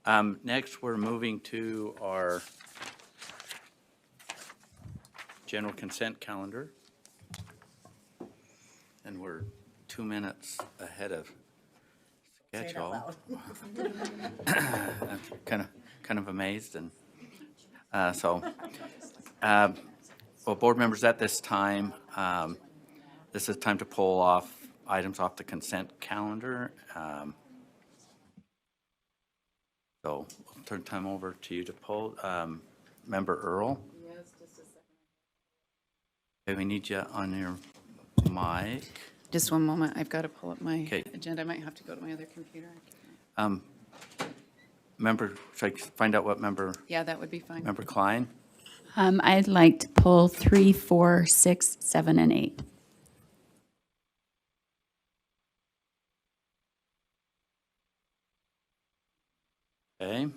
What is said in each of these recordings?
Next, we're moving to our general consent calendar. And we're 2 minutes ahead of schedule. I'm kind of amazed, and well, board members, at this time, this is time to pull off items off the consent calendar. So I'll turn time over to you to pull. Member Earl? Yes, just a second. Okay, we need you on your mic. Just one moment. I've got to pull up my Okay. agenda. I might have to go to my other computer. Member, should I find out what member? Yeah, that would be fine. Member Klein? I'd like to pull 3, 4, 6, 7, and 8. Okay.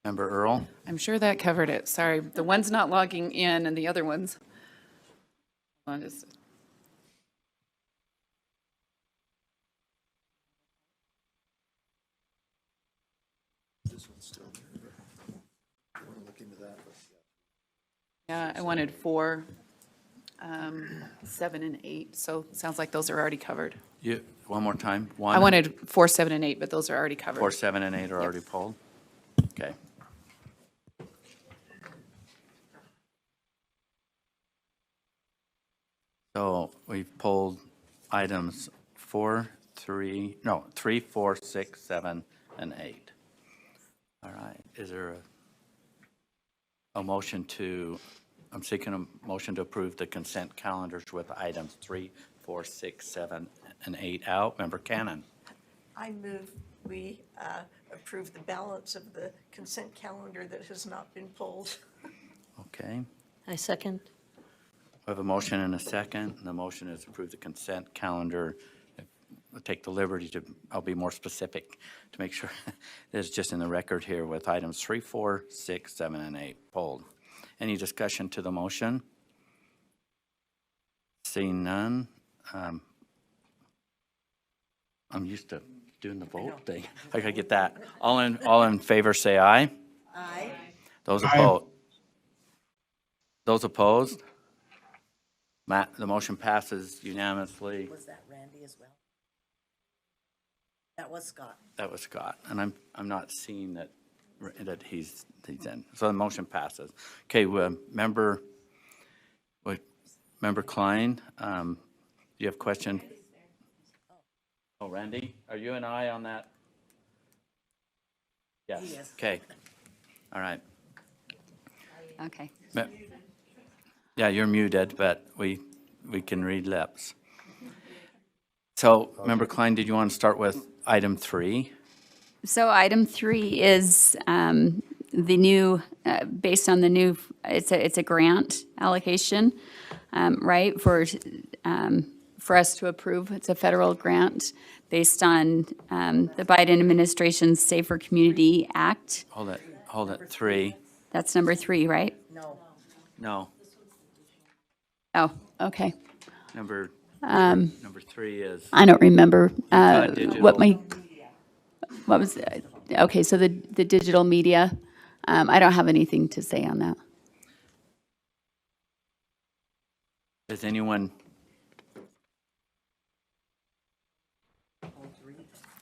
Member Earl? I'm sure that covered it. Sorry. The one's not logging in and the other one's. Hold on just. Yeah, I wanted 4, 7, and 8. So it sounds like those are already covered. You, one more time? I wanted 4, 7, and 8, but those are already covered. 4, 7, and 8 are already pulled? Okay. So we've pulled items 3, 4, 6, 7, and 8. All right, is there a motion to, I'm seeking a motion to approve the consent calendars with items 3, 4, 6, 7, and 8 out. Member Cannon? I move we approve the balance of the consent calendar that has not been pulled. Okay. I second. We have a motion and a second. The motion is to approve the consent calendar. I'll take the liberty to, I'll be more specific to make sure it's just in the record here with items 3, 4, 6, 7, and 8 pulled. Any discussion to the motion? Seeing none. I'm used to doing the vote thing. I gotta get that. All in favor, say aye. Aye. Those opposed? Those opposed? Matt, the motion passes unanimously. Was that Randy as well? That was Scott. That was Scott, and I'm not seeing that he's in. So the motion passes. Okay, member Klein, do you have a question? Oh, Randy, are you an aye on that? Yes. Yes. Okay. All right. Okay. Yeah, you're muted, but we can read lips. So, Member Klein, did you want to start with item 3? So item 3 is the new, based on the new, it's a grant allocation, right, for us to approve. It's a federal grant based on the Biden administration's Safer Community Act. Hold it, 3. That's number 3, right? No, Oh, okay. number 3 is. I don't remember digital. what was, okay, so the digital media, I don't have anything to say on that. Does anyone?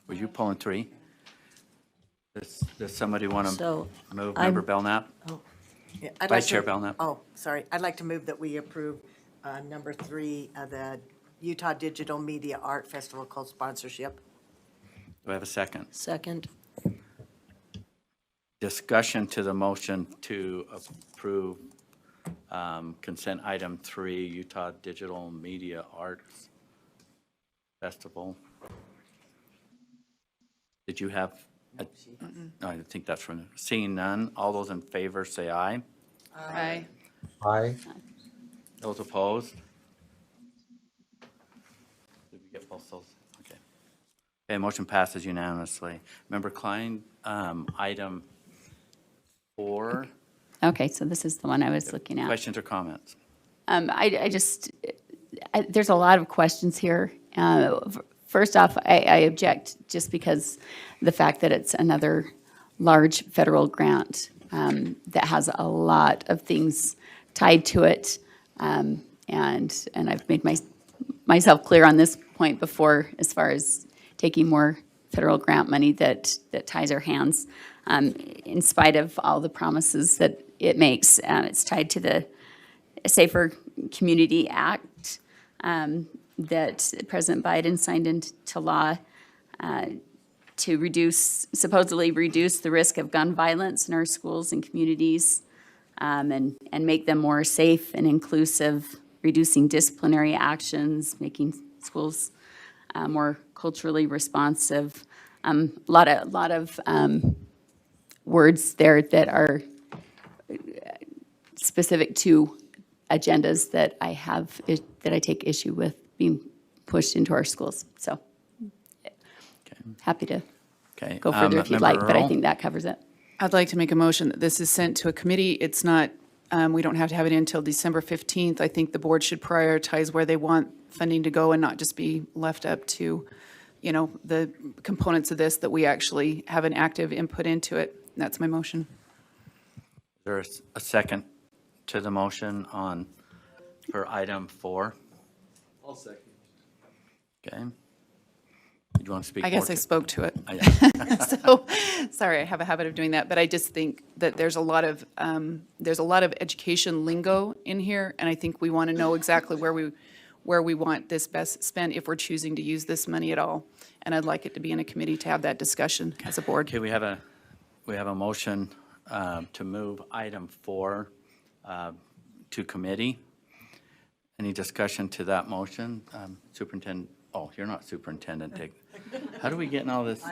Were you pulling 3? Does somebody want to So, move? I'm- Member Belknap? Yeah, I'd Vice like Chair to- Belknap. Oh, sorry. I'd like to move that we approve number 3, the Utah Digital Media Art Festival co-sponsorship. Do I have a second? Second. Discussion to the motion to approve consent item 3, Utah Digital Media Arts Festival. Did you have? No, I think that's from, seeing none, all those in favor say aye. Aye. Aye. Those opposed? Did we get both those? Okay. Okay, motion passes unanimously. Member Klein, item 4, Okay, so this is the one I was looking at. questions or comments? I just, there's a lot of questions here. First off, I object just because the fact that it's another large federal grant that has a lot of things tied to it. And I've made myself clear on this point before as far as taking more federal grant money that ties our hands in spite of all the promises that it makes. It's tied to the Safer Community Act that President Biden signed into law to supposedly reduce the risk of gun violence in our schools and communities, and make them more safe and inclusive, reducing disciplinary actions, making schools more culturally responsive. A lot of words there that are specific to agendas that I take issue with being pushed into our schools. So happy to Okay. go further if you'd Member like, but I Earl? think that covers it. I'd like to make a motion that this is sent to a committee. It's not, we don't have to have it in until December 15th. I think the board should prioritize where they want funding to go and not just be left up to, the components of this that we actually have an active input into it. That's my motion. Is there a second to the motion for item 4? I'll second. Okay. Do you want to speak? I guess more I spoke to it. Yeah. So, sorry, I have a habit of doing that, but I just think that there's a lot of education lingo in here, and I think we want to know exactly where we want this best spent if we're choosing to use this money at all. And I'd like it to be in a committee to have that discussion as a board. Okay, we have a motion to move item 4 to committee. Any discussion to that motion? Superintendent, you're not superintendent, Dick. How do we get in all this?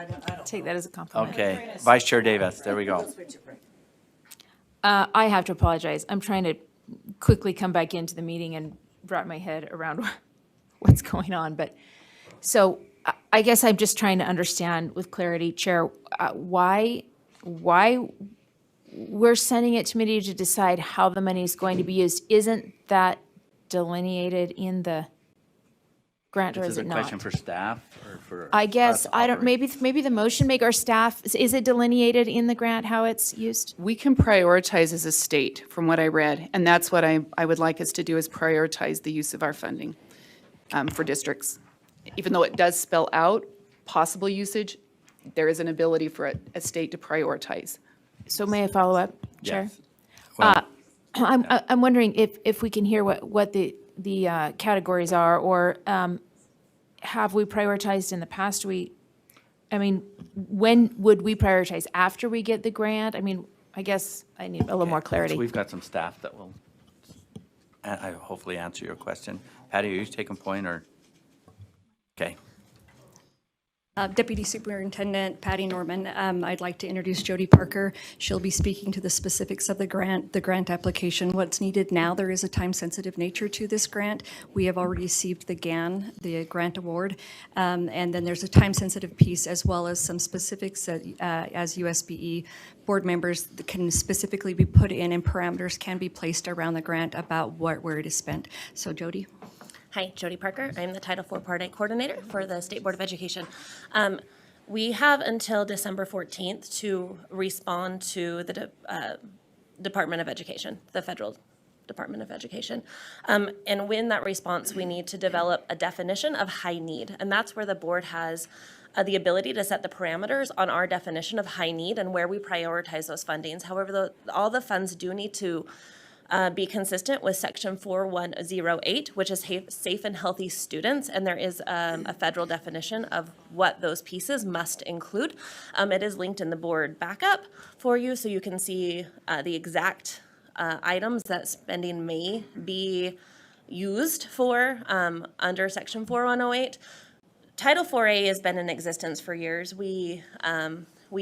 Take that as a compliment. Okay, Vice Chair Davis, there we go. I have to apologize. I'm trying to quickly come back into the meeting and wrap my head around what's going on. But so I guess I'm just trying to understand with clarity, Chair, why we're sending it to committee to decide how the money is going to be used. Isn't that delineated in the grant, or This is is a it not? question for staff or for? I guess, us I don't, operators? maybe the motion maker, staff, is it delineated in the grant how it's used? We can prioritize as a state, from what I read, and that's what I would like us to do, is prioritize the use of our funding for districts. Even though it does spell out possible usage, there is an ability for a state to prioritize. So may I follow up, Chair? Yes. Well, I'm wondering if we can hear what the categories are, or have we prioritized in the past? When would we prioritize? After we get the grant? I guess I need a little more so clarity. we've got some staff that will hopefully answer your question. Patty, are you taking point or? Okay. Deputy Superintendent Patty Norman, I'd like to introduce Jody Parker. She'll be speaking to the specifics of the grant application. What's needed now, there is a time-sensitive nature to this grant. We have already received the GAN, the grant award, and then there's a time-sensitive piece as well as some specifics that, as USBE board members that can specifically be put in, and parameters can be placed around the grant about where it is spent. So Jody. Hi, Jody Parker. I'm the Title IV Part A Coordinator for the State Board of Education. We have until December 14th to respond to the Department of Education, the federal Department of Education. And when that response, we need to develop a definition of high need. And that's where the board has the ability to set the parameters on our definition of high need and where we prioritize those fundings. However, all the funds do need to be consistent with Section 4108, which is safe and healthy students, and there is a federal definition of what those pieces must include. It is linked in the board backup for you, so you can see the exact items that spending may be used for under Section 4108. Title 4A has been in existence for years. We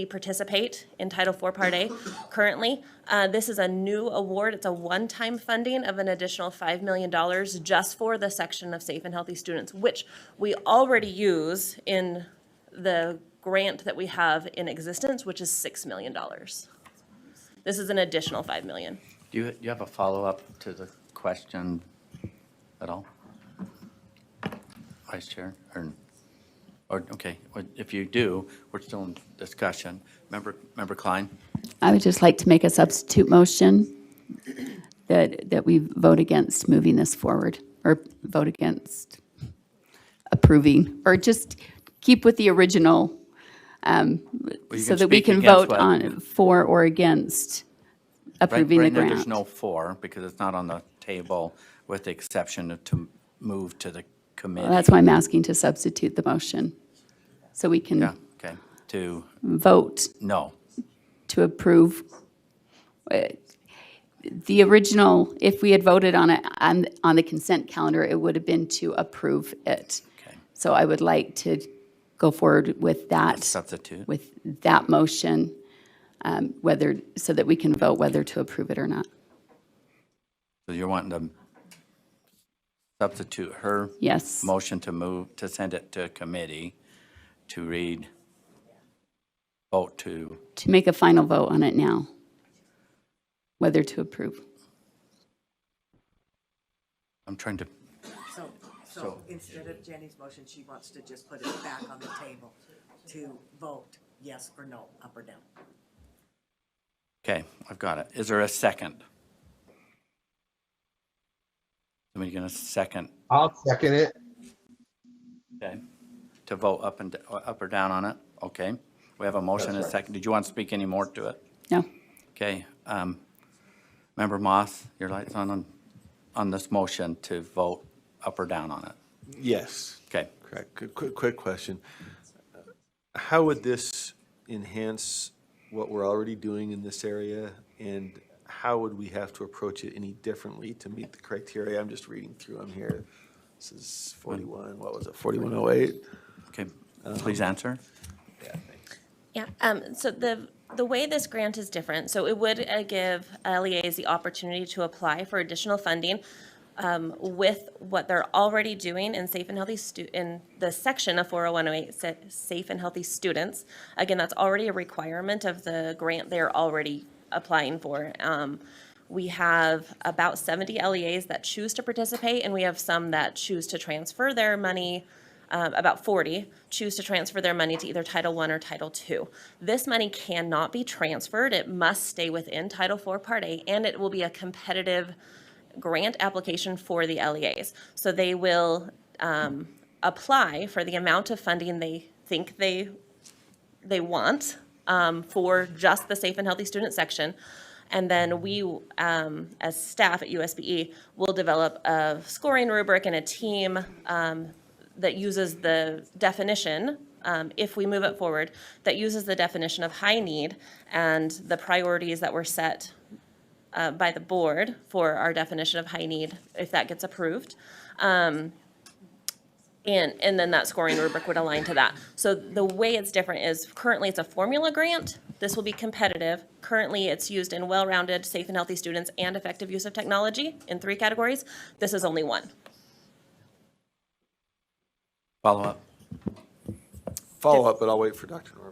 participate in Title IV Part A currently. This is a new award. It's a one-time funding of an additional $5 million just for the section of safe and healthy students, which we already use in the grant that we have in existence, which is $6 million. This is an additional $5 million. Do you have a follow-up to the question at all? Vice Chair? Or, okay, if you do, we're still in discussion. Member Klein? I would just like to make a substitute motion that we vote against moving this forward, or vote against approving, or just keep with the original, Well, you so that we speak can against vote what- on for or against approving the Right now, grant. there's no for, because it's not on the table, with the exception of to move to the committee. Well, that's why I'm asking to substitute the motion, so we Yeah, can okay, to, vote no. to approve. The original, if we had voted on it on the consent calendar, it would have been to approve it. Okay. So I would like to go forward with that. Substitute. With that motion, whether, so that we can vote whether to approve it or not. So you're wanting to substitute her Yes. motion to move, to send it to committee, to read, vote to, To make a final vote on it now, whether to approve. I'm trying to, So instead of Jenny's motion, she wants to just put it back on the table to vote yes or no, up or down. okay, I've got it. Is there a second? Somebody gonna second, I'll second it. okay, to vote up or down on it? Okay, we have a motion and a second. Did you want to speak any more to it? No? Okay, Member Moss, your light's on this motion to vote up or down on it. Yes, Okay, correct. Quick question. How would this enhance what we're already doing in this area? And how would we have to approach it any differently to meet the criteria? I'm just reading through them here. This is 41, what was it, 4108? okay, please answer. Yeah, thanks. Yeah, so the way this grant is different, so it would give LEAs the opportunity to apply for additional funding with what they're already doing in safe and healthy in the section of 40108, safe and healthy students. Again, that's already a requirement of the grant they're already applying for. We have about 70 LEAs that choose to participate, and we have some that choose to transfer their money. About 40 choose to transfer their money to either Title I or Title II. This money cannot be transferred. It must stay within Title IV Part A, and it will be a competitive grant application for the LEAs. So they will apply for the amount of funding they think they want for just the safe and healthy student section. And then we, as staff at USBE, will develop a scoring rubric and a team that uses the definition, if we move it forward, that uses the definition of high need and the priorities that were set by the board for our definition of high need, if that gets approved. And then that scoring rubric would align to that. So the way it's different is currently it's a formula grant. This will be competitive. Currently, it's used in well-rounded, safe and healthy students and effective use of technology in 3 categories. This is only 1. Follow up. Follow up, but I'll wait for Dr. Norman.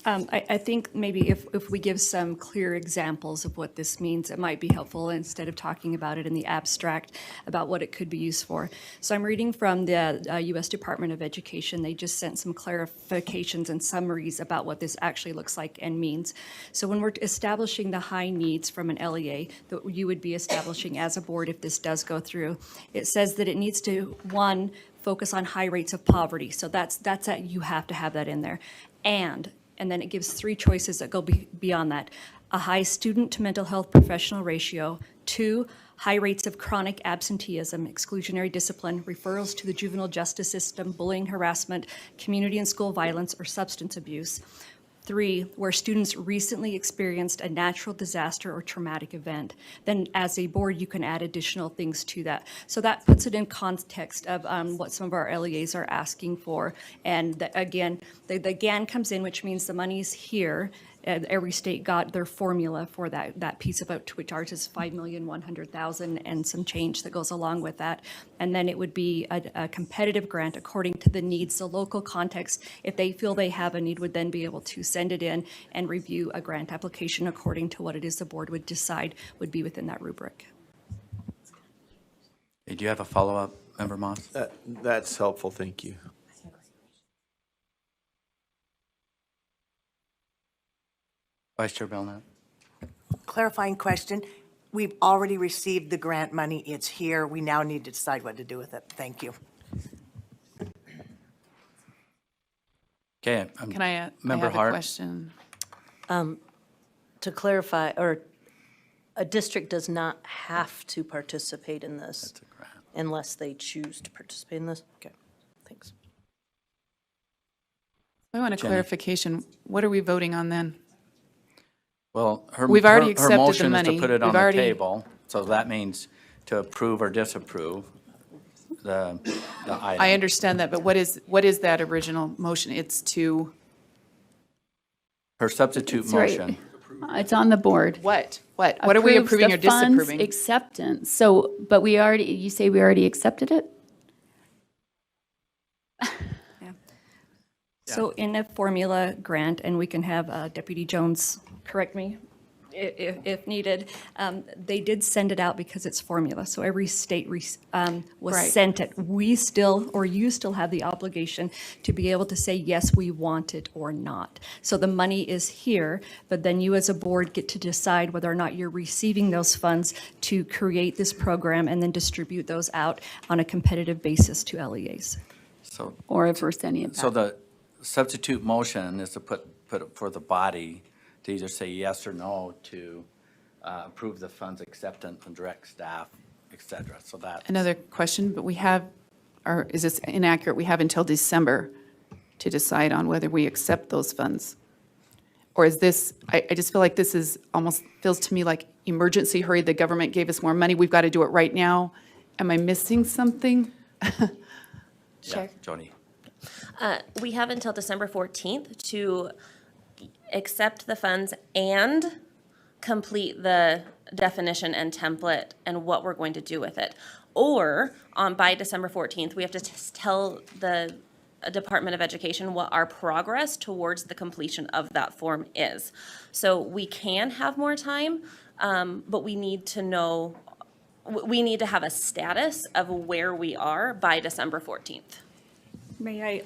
I think maybe if we give some clear examples of what this means, it might be helpful instead of talking about it in the abstract about what it could be used for. So I'm reading from the U.S. Department of Education. They just sent some clarifications and summaries about what this actually looks like and means. So when we're establishing the high needs from an LEA that you would be establishing as a board if this does go through, it says that it needs to, 1, focus on high rates of poverty. So that's you have to have that in there. And then it gives 3 choices that go beyond that. A high student to mental health professional ratio. 2, high rates of chronic absenteeism, exclusionary discipline, referrals to the juvenile justice system, bullying, harassment, community and school violence, or substance abuse. 3, where students recently experienced a natural disaster or traumatic event. Then as a board, you can add additional things to that. So that puts it in context of what some of our LEAs are asking for. And again, the GAN comes in, which means the money's here. Every state got their formula for that piece of it, which ours is $5,100,000 and some change that goes along with that. And then it would be a competitive grant according to the needs, the local context. If they feel they have a need, would then be able to send it in and review a grant application according to what it is the board would decide would be within that rubric. Do you have a follow-up, Member Moss? That's helpful, thank you. Vice Chair Belknap? Clarifying question. We've already received the grant money. It's here. We now need to decide what to do with it. Thank you. Okay. Can I Member have a Hart? question? To clarify, or a district does not have to participate in this It's a grant. unless they choose to participate in this? Okay, thanks. I want a Jenny. clarification. What are we voting on then? Well, her, We've already her accepted the motion is money. to put it We've on the already- table, so that means to approve or disapprove the item. I understand that, but what is that original motion? It's to, Her substitute It's right. motion. It's on the board. what? What are we Approves approving the or funds disapproving? Acceptance. So, but we already, you say we already accepted it? So in a formula grant, and we can have Deputy Jones correct me if needed, they did send it out because it's formula. So every state was Right. sent it. We still, or you still have the obligation to be able to say, yes, we want it or not. So the money is here, but then you as a board get to decide whether or not you're receiving those funds to create this program and then distribute those out on a competitive basis to LEAs. So, Or if we're sending it back? so the substitute motion is to put it for the body to either say yes or no to approve the funds acceptance and direct staff, et cetera. So that. Another question, but we have, or is this inaccurate? We have until December to decide on whether we accept those funds. Or is this, I just feel like this is almost, feels to me like emergency hurry. The government gave us more money. We've got to do it right now. Am I missing something? Yeah, Jody. We have until December 14th to accept the funds and complete the definition and template and what we're going to do with it. Or by December 14th, we have to tell the Department of Education what our progress towards the completion of that form is. So we can have more time, but we need to know, we need to have a status of where we are by December 14th. May I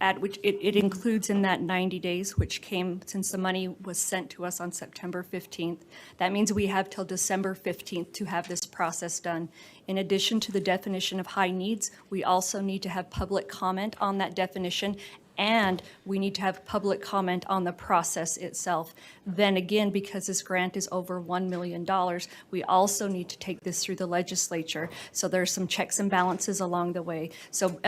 add, which it includes in that 90 days, which came since the money was sent to us on September 15th. That means we have till December 15th to have this process done. In addition to the definition of high needs, we also need to have public comment on that definition, and we need to have public comment on the process itself. Then again, because this grant is over $1 million, we also need to take this through the legislature. So there's some checks and balances along the way. So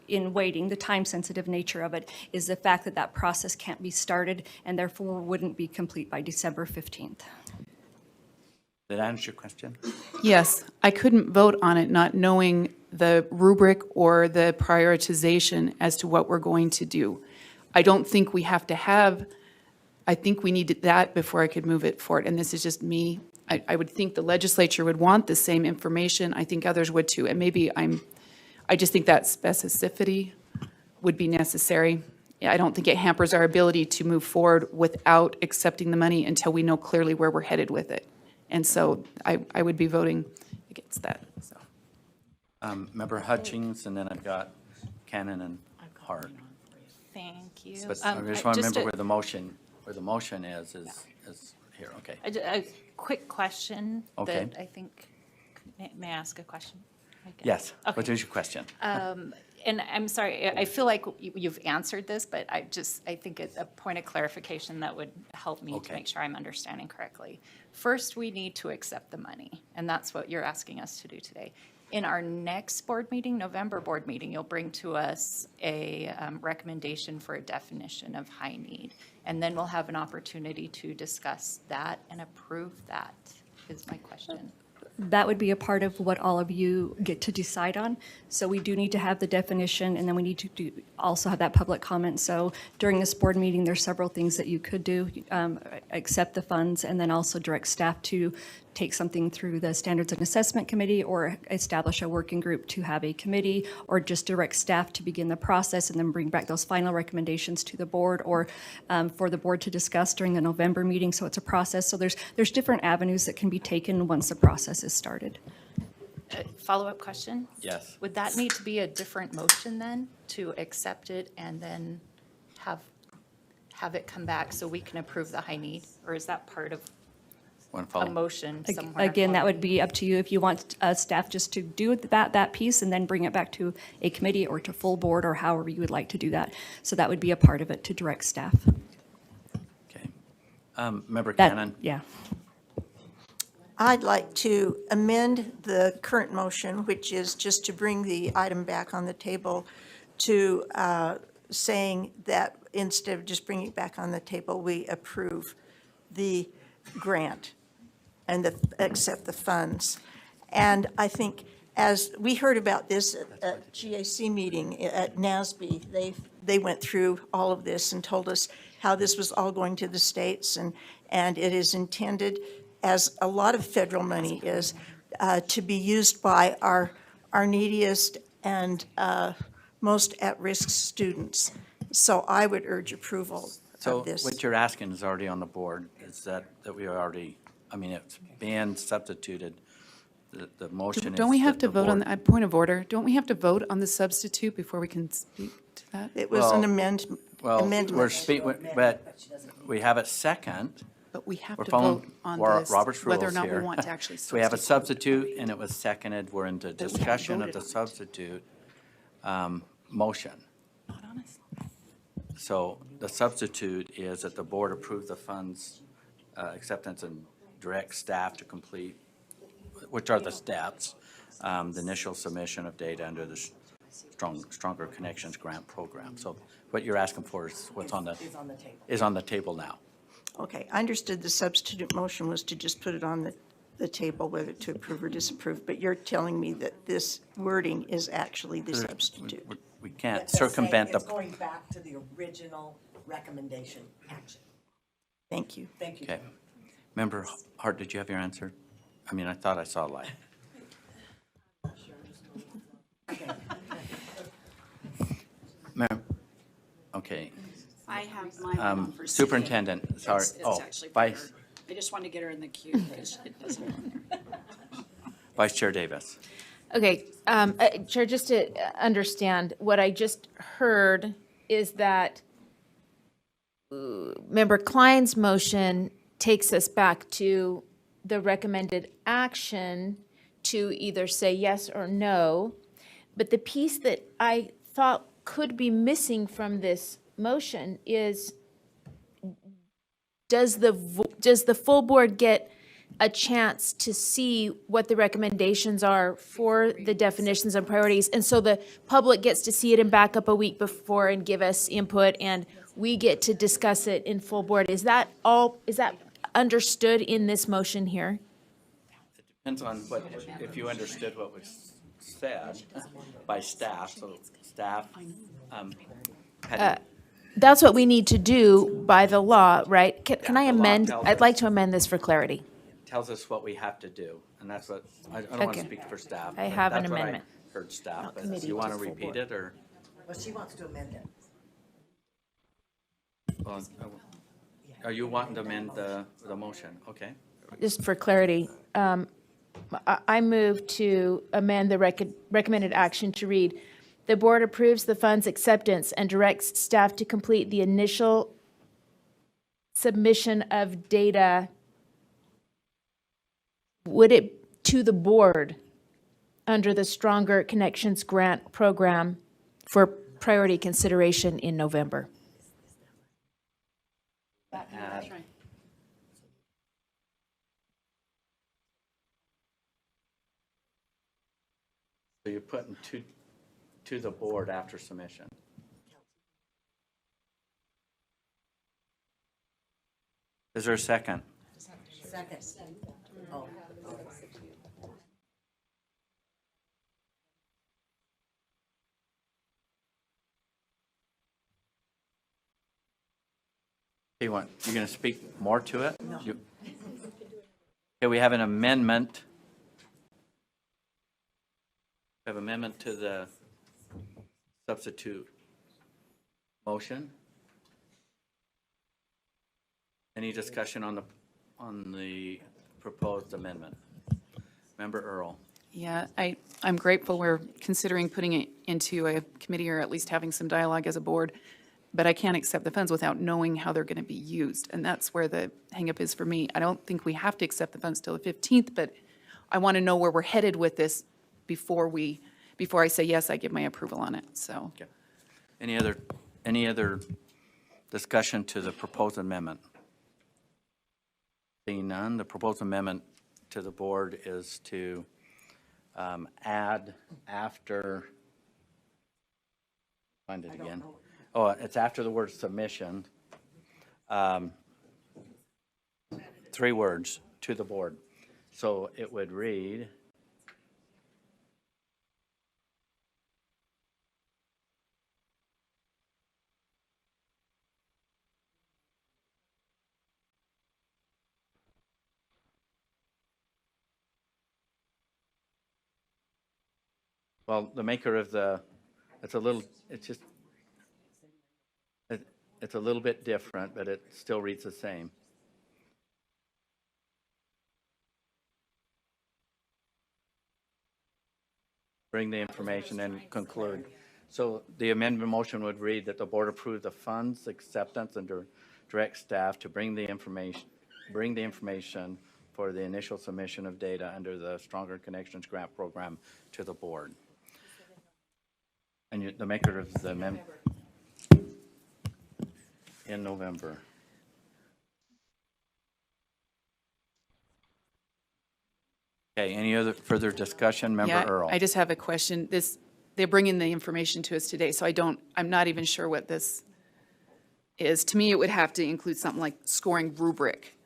in waiting, the time-sensitive nature of it is the fact that that process can't be started and therefore wouldn't be complete by December 15th. Did that answer your question? Yes, I couldn't vote on it not knowing the rubric or the prioritization as to what we're going to do. I don't think we have to have, I think we needed that before I could move it forward. And this is just me. I would think the legislature would want the same information. I think others would too. And maybe I just think that specificity would be necessary. I don't think it hampers our ability to move forward without accepting the money until we know clearly where we're headed with it. And so I would be voting against that, so. Member Hutchings, and then I've got Cannon and Hart. Thank you. But I just want to remember where the motion is here, okay. A quick question Okay. that I think, may I ask a question? I guess? Yes, what Okay. is your question? And I'm sorry, I feel like you've answered this, but I think it's a point of clarification that would help me to Okay. make sure I'm understanding correctly. First, we need to accept the money, and that's what you're asking us to do today. In our next board meeting, November board meeting, you'll bring to us a recommendation for a definition of high need. And then we'll have an opportunity to discuss that and approve that, is my question. That would be a part of what all of you get to decide on. So we do need to have the definition, and then we need to also have that public comment. So during this board meeting, there's several things that you could do. Accept the funds, and then also direct staff to take something through the Standards and Assessment Committee, or establish a working group to have a committee, or just direct staff to begin the process and then bring back those final recommendations to the board, or for the board to discuss during the November meeting. So it's a process. So there's different avenues that can be taken once the process is started. Follow-up question? Yes. Would that need to be a different motion then, to accept it and then have it come back so we can approve the high need? Or is that part of Want to a follow? motion somewhere? Again, that would be up to you if you want staff just to do that piece and then bring it back to a committee or to full board or however you would like to do that. So that would be a part of it to direct staff. Okay. Member That- Cannon? Yeah. I'd like to amend the current motion, which is just to bring the item back on the table to saying that instead of just bringing it back on the table, we approve the grant and accept the funds. And I think as we heard about this at GAC meeting at NASB, they went through all of this and told us how this was all going to the states, and it is intended, as a lot of federal money is, to be used by our neediest and most at-risk students. So I would urge approval So of this. what you're asking is already on the board, is that we already, I mean, it's been substituted. The motion is. Don't we have that to the vote on, board- the point of order, don't we have to vote on the substitute before we can speak to that? It was an Well, amendment. But we have a second. But we have We're to following vote on Robert's this, whether or rules not we here. want to actually So we have a substitute. substitute, and it was seconded. We're into we haven't discussion of voted the on it. substitute motion. Not honestly. So the substitute is that the board approve the funds acceptance and direct staff to complete, which are the steps, the initial submission of data under the Stronger Connections Grant Program. So what you're asking for is what's on the, is on the table now. Okay, I understood the substitute motion was to just put it on the table, whether to approve or disapprove, but you're telling me that this wording is actually the substitute. We can't circumvent It's the, going back to the original recommendation action. Thank you. Thank you. okay. Member Hart, did you have your answer? I mean, I thought I saw a light. Ma'am, okay. I have mine on for C. Superintendent, sorry. It's Oh, actually for Vice, her. I just wanted to get her in the queue because it doesn't go in there. Vice Chair Davis. Okay, Chair, just to understand, what I just heard is that Member Klein's motion takes us back to the recommended action to either say yes or no. But the piece that I thought could be missing from this motion is, does the full board get a chance to see what the recommendations are for the definitions and priorities? And so the public gets to see it and back up a week before and give us input, and we get to discuss it in full board. Is that understood in this motion here? Depends on what, if you understood what was said by staff, so staff had, That's what we need to do by the law, right? Can I Yeah, the law amend? tells I'd us. like to amend this for clarity. tells us what we have to do, and that's what, I don't want to Okay. speak for staff. I but have an that's what I amendment. Heard staff, Not but committee, you want to just full repeat board. it, or? Well, she wants to amend it. Well, are you wanting to amend the motion? Okay. Just for clarity, I move to amend the recommended action to read, the board approves the fund's acceptance and directs staff to complete the initial submission of data. Would it to the board under the Stronger Connections Grant Program for priority consideration in November? That's right. So you're putting to the board after submission. Is there a second? Second. Oh. You want, you're going to speak more to it? You- Okay, we have an amendment. We have amendment to the substitute motion. Any discussion on the proposed amendment? Member Earl. Yeah, I'm grateful we're considering putting it into a committee or at least having some dialogue as a board. but I can't accept the funds without knowing how they're going to be used. And that's where the hangup is for me. I don't think we have to accept the funds till the 15th, but I want to know where we're headed with this before I say, yes, I give my approval on it, so. Any other discussion to the proposed amendment? Seeing none, the proposed amendment to the board is to add after, find it again. Oh, it's after the word submission. 3 words, to the board. So it would read, well, the maker of it's a little bit different, but it still reads the same. Bring the information and conclude. So the amendment motion would read that the board approve the funds acceptance and direct staff to bring the information for the initial submission of data under the Stronger Connections Grant Program to the board. And the maker of the amendment in November. Okay, any other further discussion? Member Yeah, Earl? I just have a question. They're bringing the information to us today, so I'm not even sure what this is. To me, it would have to include something like scoring rubric.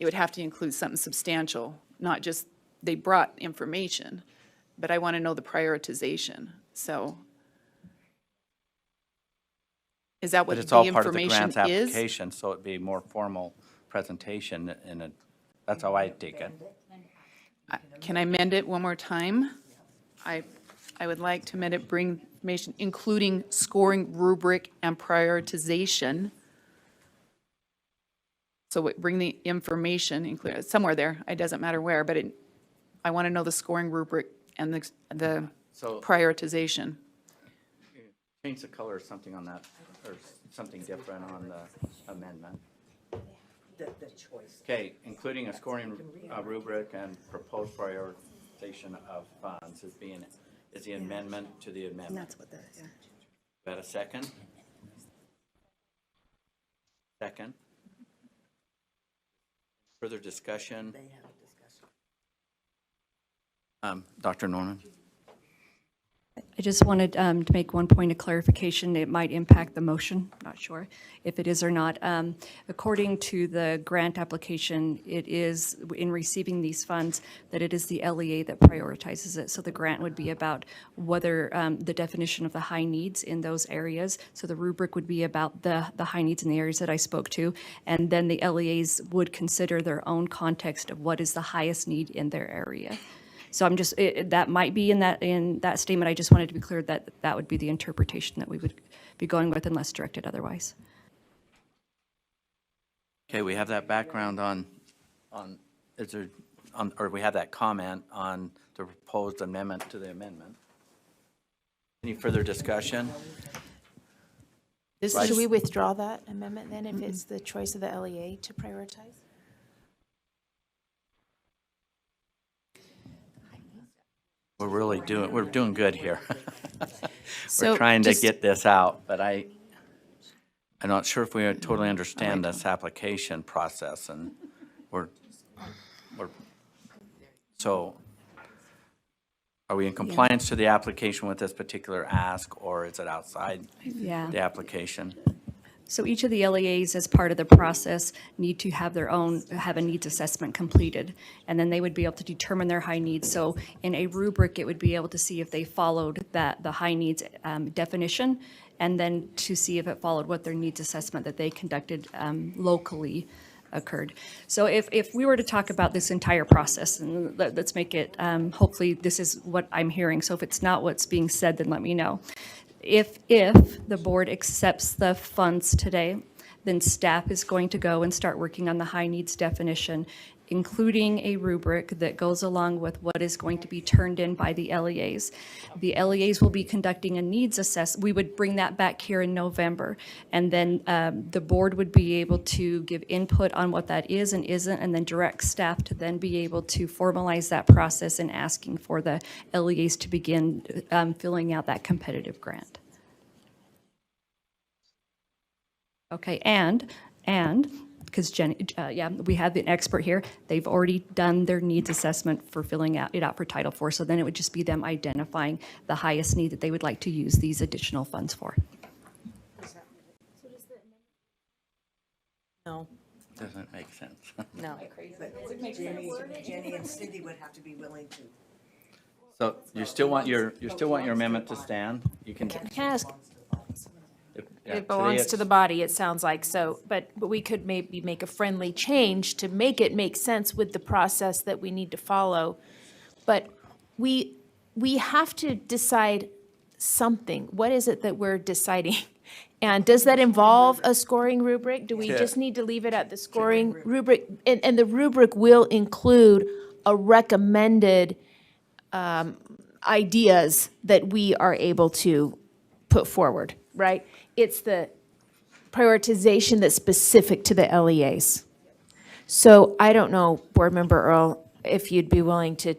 It would have to include something substantial, not just they brought information, but I want to know the prioritization. So is that what But it's the all part of the information grant is? application, so it'd be more formal presentation that's how I take it. Can I amend it one more time? I would like to amend it, bring information, including scoring rubric and prioritization. So bring the information, include somewhere there, it doesn't matter where, but I want to know the scoring rubric and the So prioritization. change the color or something on that, or something different on the amendment. The choice. Okay, including a scoring rubric and proposed prioritization of funds is the amendment to the amendment. And that's what they're, yeah. Got a second? Second. Further discussion? They have a discussion. Dr. Norman? I just wanted to make one point of clarification. It might impact the motion, not sure if it is or not. According to the grant application, it is, in receiving these funds, that it is the LEA that prioritizes it. So the grant would be about whether the definition of the high needs in those areas. So the rubric would be about the high needs in the areas that I spoke to. And then the LEAs would consider their own context of what is the highest need in their area. So I'm just, that might be in that statement. I just wanted to be clear that that would be the interpretation that we would be going with unless directed otherwise. Okay, we have that background or we have that comment on the proposed amendment to the amendment. Any further discussion? Should we withdraw that amendment then if it's the choice of the LEA to prioritize? We're doing good here. So We're trying to just- get this out, but I'm not sure if we totally understand this application process, and so are we in compliance to the application with this particular ask, or is it outside Yeah. the application? So each of the LEAs, as part of the process, need to have have a needs assessment completed. And then they would be able to determine their high needs. So in a rubric, it would be able to see if they followed the high needs definition, and then to see if it followed what their needs assessment that they conducted locally occurred. So if we were to talk about this entire process, and let's make it, hopefully this is what I'm hearing. So if it's not what's being said, then let me know. If the board accepts the funds today, then staff is going to go and start working on the high needs definition including a rubric that goes along with what is going to be turned in by the LEAs. The LEAs will be conducting a needs assessment. We would bring that back here in November. And then the board would be able to give input on what that is and isn't, and then direct staff to then be able to formalize that process and asking for the LEAs to begin filling out that competitive grant. Okay, and because Jenny, we have an expert here. They've already done their needs assessment for filling it out for Title IV. So then it would just be them identifying the highest need that they would like to use these additional funds for. No, Doesn't make sense. no. Jenny and Cindy would have to be willing to. So you still want your amendment to stand? You can. Can I ask, Yeah, it belongs to the body, it sounds like, so, but we could maybe make a friendly change to make it make sense with the process that we need to follow. But we have to decide something. What is it that we're deciding? And does that involve a scoring rubric? Do we just need to leave it at the scoring rubric? And the rubric will include a recommended ideas that we are able to put forward, right? It's the prioritization that's specific to the LEAs. So I don't know, Board Member Earl, if you'd be willing to,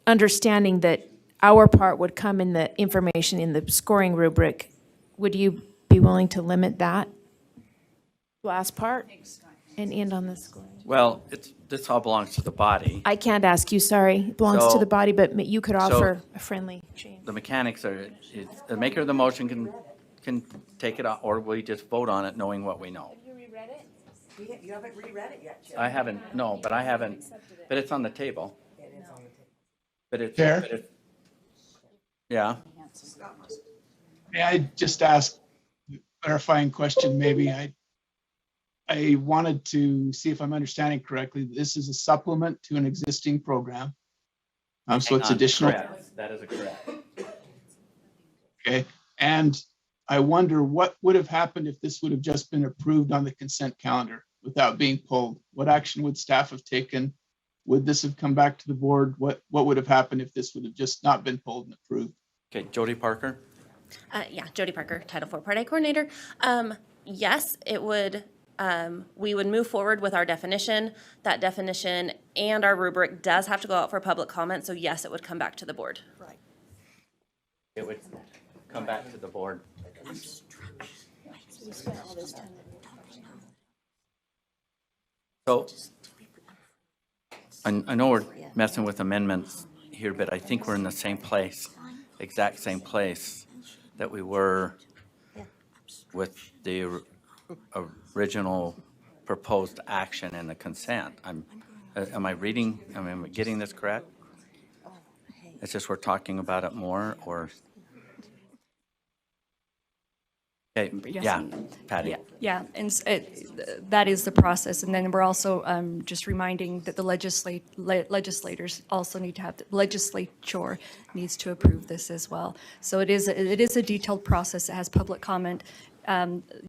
understanding that our part would come in the information in the scoring rubric, would you be willing to limit that last part and end on the scoring? Well, this all belongs to the body. I can't ask you, sorry. It belongs to So- the body, but you could offer a friendly change. The mechanics are, the maker of the motion can take it out, or we just vote on it knowing what we know. You reread it? You haven't reread it yet, Chair. I haven't, no, but I haven't, but it's on the table. It is on the table. But it's. Chair? but it- Yeah, May I just ask a clarifying question, maybe? I wanted to see if I'm understanding correctly. This is a supplement to an existing program. So it's hang on, additional, correct. That is a correct. okay? And I wonder what would have happened if this would have just been approved on the consent calendar without being pulled? What action would staff have taken? Would this have come back to the board? What would have happened if this would have just not been pulled and approved? Okay, Jody Parker? Yeah, Jody Parker, Title IV Part A Coordinator. Yes, it would, we would move forward with our definition. That definition and our rubric does have to go out for public comment, so yes, it would come back to the board. Right. It would come back to the board. So, I know we're messing with amendments here, but I think we're in the same place, exact same place that we were with the original proposed action and the consent. Am I getting this correct? It's just we're talking about it more, or? Okay, yeah, Patty. Yeah, and that is the process. And then we're also just reminding that the legislators also need to have, the legislature needs to approve this as well. So it is a detailed process. It has public comment.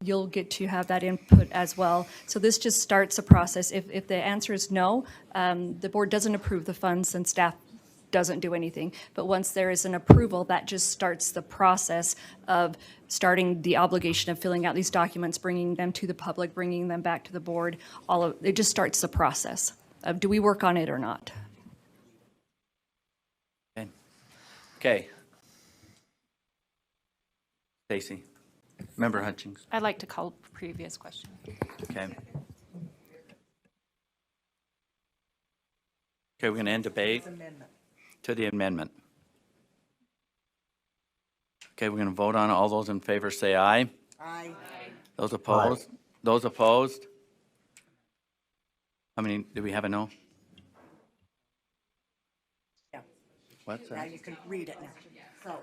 You'll get to have that input as well. So this just starts a process. If the answer is no, the board doesn't approve the funds and staff doesn't do anything. But once there is an approval, that just starts the process of starting the obligation of filling out these documents, bringing them to the public, bringing them back to the board. It just starts the process of, do we work on it or not? Okay. Stacy. Member Hutchings. I'd like to call previous question. Okay. Okay, we're going to end debate to the amendment. Okay, we're going to vote on it. All those in favor say aye. Aye. Those opposed? Those opposed? How many, do we have a no? Yeah. What's Now that? you can read it now.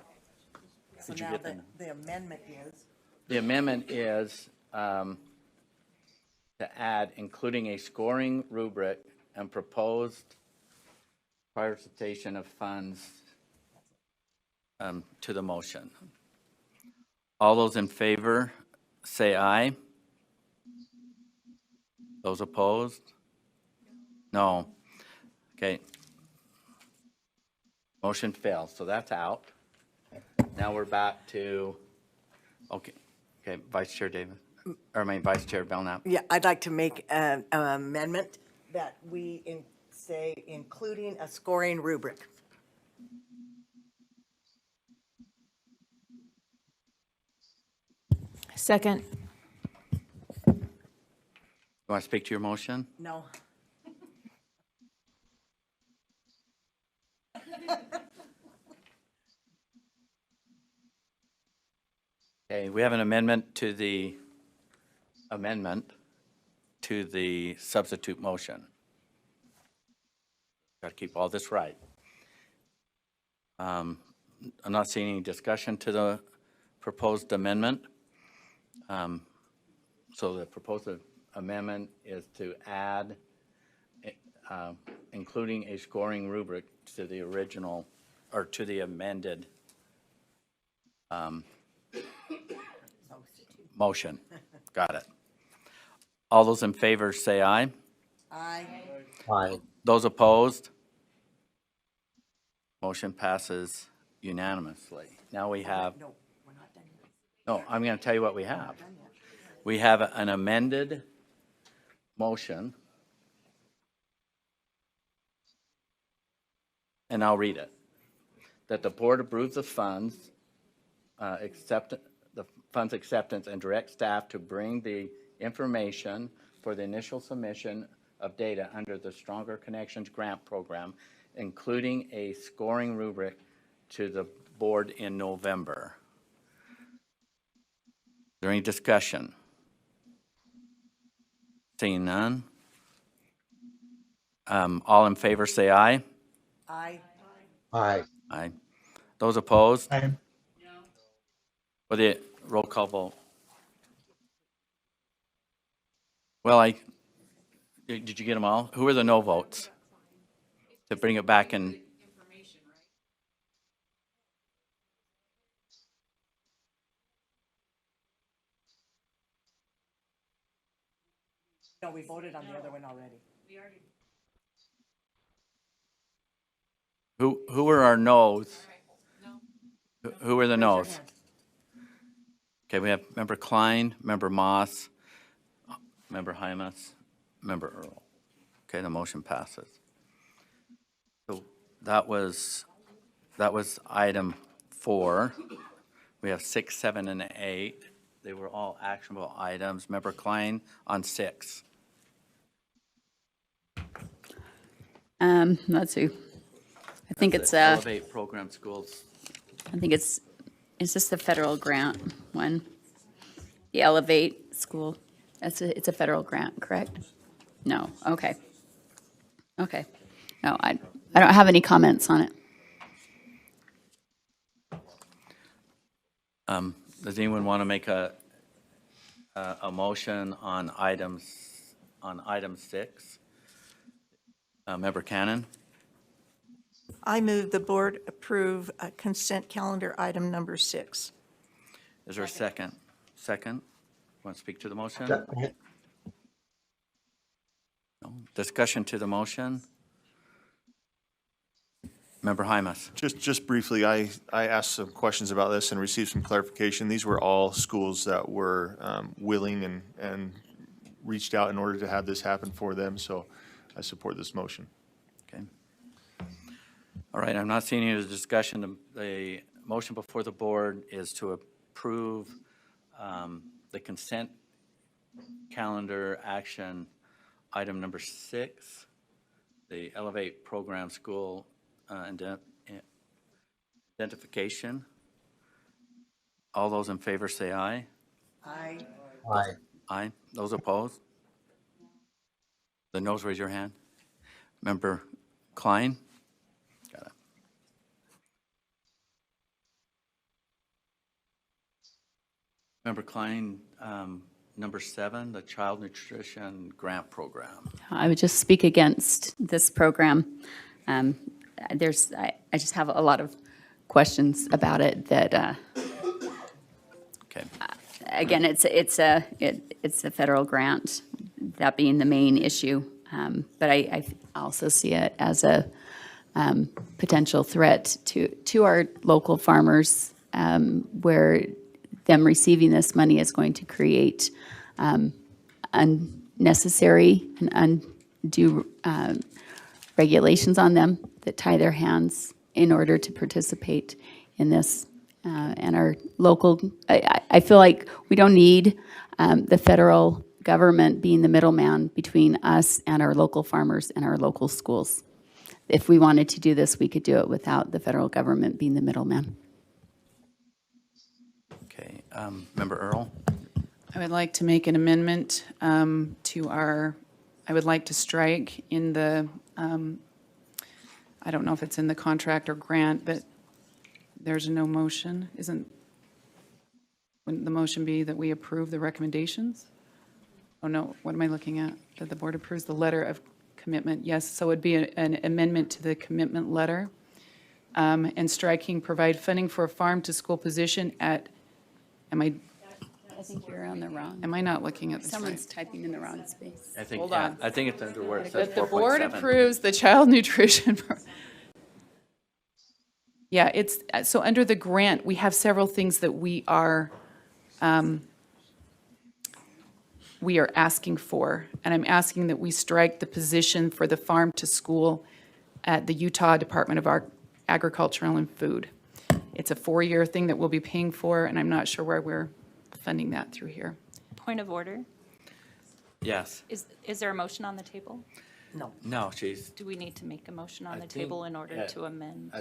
So Did you now get the- the amendment is, The amendment is to add, including a scoring rubric and proposed prioritization of funds to the motion. All those in favor, say aye. Those opposed? No. Okay. Motion fails, so that's out. Now we're back to, okay, Vice Chair Davis, Vice Chair Belknap. Yeah, I'd like to make an amendment that we say including a scoring rubric. Second. You want to speak to your motion? No. Okay, we have an amendment to the substitute motion. Got to keep all this right. I'm not seeing any discussion to the proposed amendment. So the proposed amendment is to add, including a scoring rubric to the original, or to the amended motion. Got it. All those in favor say aye. Aye. Aye. Those opposed? Motion passes unanimously. Now we have, No, we're not done yet. no, I'm going to tell you what we have. We have an amended motion, and I'll read it. That the board approves the funds, the funds acceptance and direct staff to bring the information for the initial submission of data under the Stronger Connections Grant Program, including a scoring rubric to the board in November. Is there any discussion? Seeing none. All in favor say aye. Aye. Aye. Aye. Those opposed? Aye. For the roll call vote. Well, did you get them all? Who are the no votes? To bring it back in. No, we voted on the other one already. Who were our no's? Who were the no's? Okay, we have Member Klein, Member Moss, Member Hymas, Member Earl. Okay, the motion passes. So that was item 4. We have 6, 7, and 8. They were all actionable items. Member Klein on 6. Let's see. I think it's, Elevate Program Schools. I think is this the federal grant one? The Elevate School, it's a federal grant, correct? No, okay. Okay. No, I don't have any comments on it. Does anyone want to make a motion on item 6? Member Cannon? I move the board approve consent calendar item number 6. Is there a second? Second? Want to speak to the motion? No. Discussion to the motion? Member Hymas? Just briefly, I asked some questions about this and received some clarification. These were all schools that were willing and reached out in order to have this happen for them, so I support this motion. Okay. All right, I'm not seeing any discussion. The motion before the board is to approve the consent calendar action item number 6, the Elevate Program School identification. All those in favor say aye. Aye. Aye. Aye. Those opposed? The noes, raise your hand. Member Klein? Got it. Member Klein, number 7, the Child Nutrition Grant Program. I would just speak against this program. I just have a lot of questions about it that, Okay. again, it's a federal grant, that being the main issue. But I also see it as a potential threat to our local farmers, where them receiving this money is going to create unnecessary and undue regulations on them that tie their hands in order to participate in this. And our local, I feel like we don't need the federal government being the middleman between us and our local farmers and our local schools. If we wanted to do this, we could do it without the federal government being the middleman. Okay, Member Earl? I would like to make an amendment to our, I would like to strike in the, I don't know if it's in the contract or grant, but there's no motion. Wouldn't the motion be that we approve the recommendations? Oh, no, what am I looking at? That the board approves the letter of commitment. Yes, so it'd be an amendment to the commitment letter. And striking, provide funding for a farm-to-school position at, I think you're on the wrong. am I not looking at this right? Someone's typing in the wrong space. I think, Hold yeah, on. I think it's under where it says That the board 4.7. approves the child nutrition. Yeah, it's, so under the grant, we have several things that we are asking for. And I'm asking that we strike the position for the farm to school at the Utah Department of Agricultural and Food. It's a 4-year thing that we'll be paying for, and I'm not sure where we're funding that through here. Point of order. Yes. Is there a motion on the table? No, she's, Do we need to make a motion on I the table in think, order yeah, to amend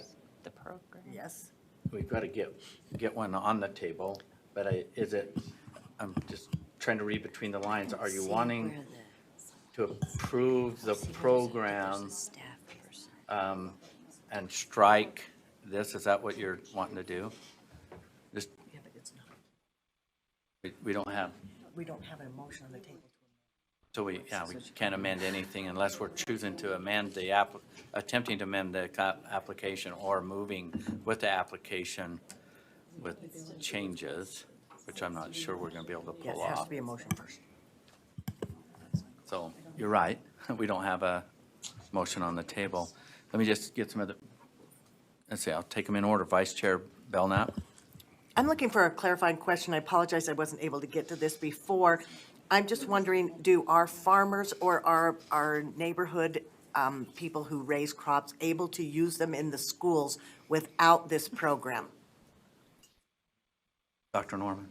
the program? Yes. we've got to get one on the table, but I'm just trying to read between the lines. Are you wanting to approve the program and strike this? Is that what you're wanting to do? Just, Yeah, but it's not. we don't have, We don't have an emotion on the table. so we can't amend anything unless we're choosing to amend attempting to amend the application or moving with the application with changes, which I'm not sure we're going to be able to Yes, pull it has off. to be a motion first. So you're right. We don't have a motion on the table. Let me just get some other, let's see, I'll take them in order. Vice Chair Belknap? I'm looking for a clarifying question. I apologize I wasn't able to get to this before. I'm just wondering, do our farmers or our neighborhood people who raise crops able to use them in the schools without this program? Dr. Norman?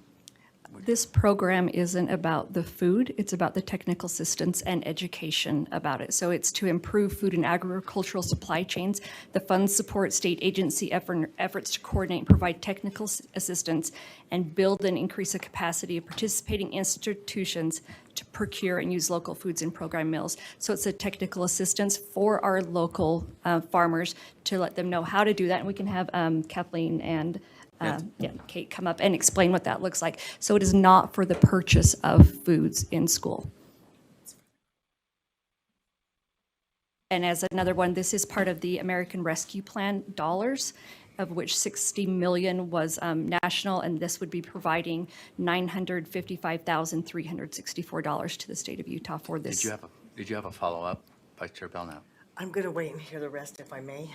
This program isn't about the food, it's about the technical assistance and education about it. So it's to improve food and agricultural supply chains. The funds support state agency efforts to coordinate and provide technical assistance and build and increase the capacity of participating institutions to procure and use local foods in program meals. So it's a technical assistance for our local farmers to let them know how to do that. And we can have Kathleen and Kate come up and explain what that looks like. So it is not for the purchase of foods in school. And as another one, this is part of the American Rescue Plan dollars, of which 60 million was national, and this would be providing $955,364 to the state of Utah for this. Did you have a follow-up, Vice Chair Belknap? I'm going to wait and hear the rest if I may.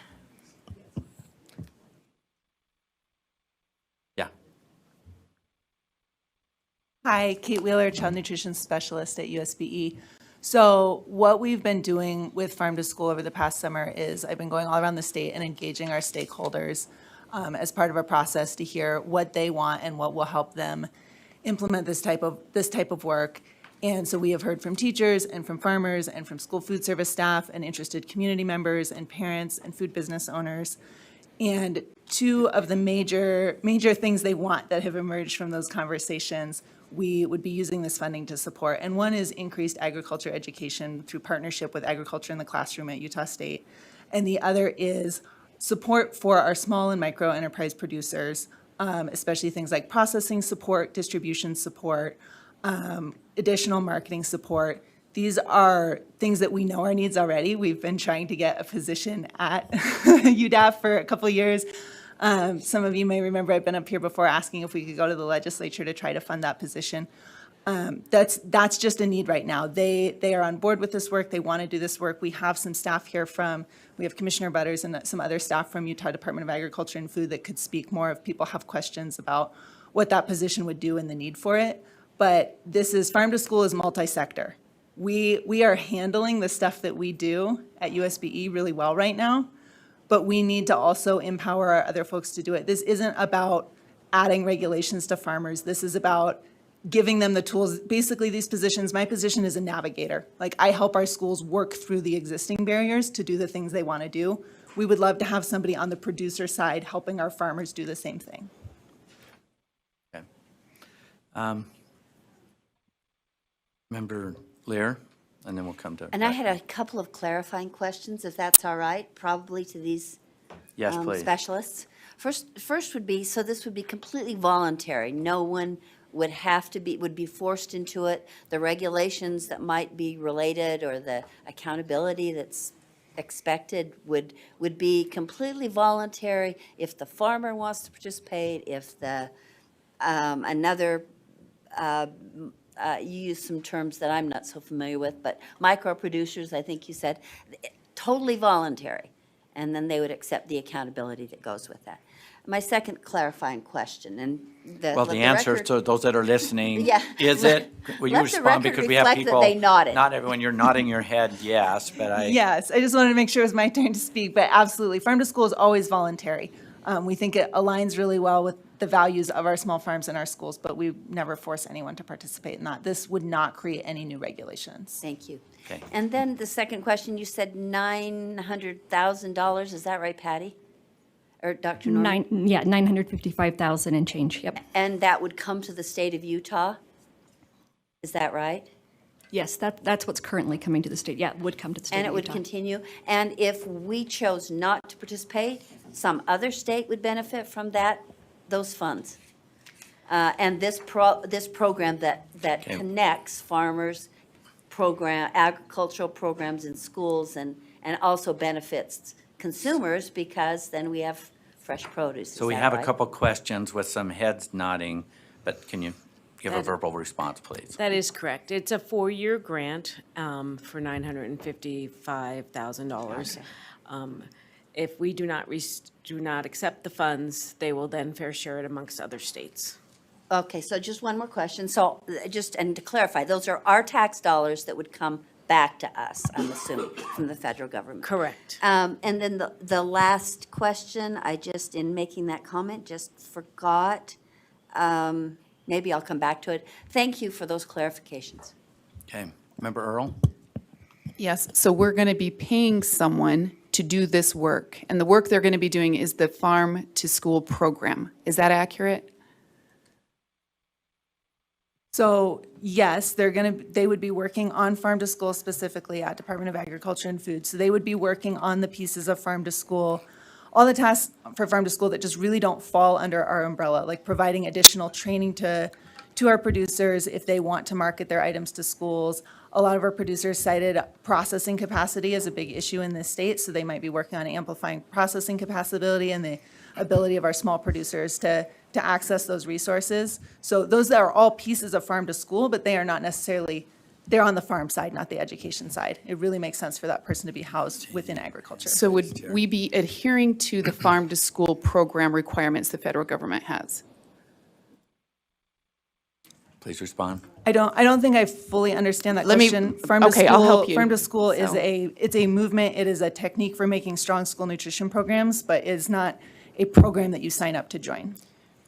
Yeah. Hi, Kate Wheeler, Child Nutrition Specialist at USBE. So what we've been doing with Farm to School over the past summer is I've been going all around the state and engaging our stakeholders as part of our process to hear what they want and what will help them implement this type of work. And so we have heard from teachers and from farmers and from school food service staff and interested community members and parents and food business owners. And two of the major things they want that have emerged from those conversations we would be using this funding to support. And one is increased agriculture education through partnership with Agriculture in the Classroom at Utah State. And the other is support for our small and micro enterprise producers, especially things like processing support, distribution support, additional marketing support. These are things that we know our needs already. We've been trying to get a position at UDAF for a couple of years. Some of you may remember I've been up here before asking if we could go to the legislature to try to fund that position. That's just a need right now. They are on board with this work. They want to do this work. We have some staff here we have Commissioner Butters and some other staff from Utah Department of Agriculture and Food that could speak more if people have questions about what that position would do and the need for it. But Farm to School is multi-sector. We are handling the stuff that we do at USBE really well right now, but we need to also empower our other folks to do it. This isn't about adding regulations to farmers. This is about giving them the tools. Basically, these positions, my position is a navigator. Like, I help our schools work through the existing barriers to do the things they want to do. We would love to have somebody on the producer side helping our farmers do the same thing. Okay. Member Lear, and then we'll come to. And I had a couple of clarifying questions, if that's all right, probably to these Yes, please. specialists. First would be, so this would be completely voluntary. No one would be forced into it. The regulations that might be related or the accountability that's expected would be completely voluntary. If the farmer wants to participate, if the you use some terms that I'm not so familiar with, but micro producers, I think you said, totally voluntary. And then they would accept the accountability that goes with that. My second clarifying question, and Well, the answer to those that are listening, Yeah. is it? Will you Let the respond? record Because we have reflect that people. they nodded. Not everyone, you're nodding your head, yes, but Yes, I just wanted to make sure it was my turn to speak, but absolutely, Farm to School is always voluntary. We think it aligns really well with the values of our small farms and our schools, but we never force anyone to participate in that. This would not create any new regulations. Thank you. Okay. And then the second question, you said $900,000, is that right, Patty? Or Dr. Norman? 955,000 and change, yep. And that would come to the state of Utah? Is that right? Yes, that's what's currently coming to the state. Yeah, it would come to the state of And it would Utah. continue? And if we chose not to participate, some other state would benefit from those funds? And this program that Okay. connects farmers, agricultural programs in schools and also benefits consumers, because then we have fresh produce. So we have a couple questions with some heads nodding, but can you give a verbal response, please? That is correct. It's a 4-year grant for $955,000. If we do not accept the funds, they will then fair share it amongst other states. Okay, so just one more question. So and to clarify, those are our tax dollars that would come back to us, I'm assuming, from the federal government. Correct. And then the last question, in making that comment, just forgot. Maybe I'll come back to it. Thank you for those clarifications. Okay. Member Earl? Yes, so we're going to be paying someone to do this work, and the work they're going to be doing is the Farm to School program. Is that accurate? So yes, they would be working on Farm to School specifically at Department of Agriculture and Food. So they would be working on the pieces of Farm to School, all the tasks for Farm to School that just really don't fall under our umbrella, like providing additional training to our producers if they want to market their items to schools. A lot of our producers cited processing capacity as a big issue in this state, so they might be working on amplifying processing capacity and the ability of our small producers to access those resources. So those are all pieces of Farm to School, but they are not necessarily, they're on the farm side, not the education side. It really makes sense for that person to be housed within agriculture. So would we be adhering to the Farm to School program requirements the federal government has? Please respond. I don't think I fully understand that Let me- question. okay, I'll help you. Farm to School is So- it's a movement, it is a technique for making strong school nutrition programs, but it's not a program that you sign up to join.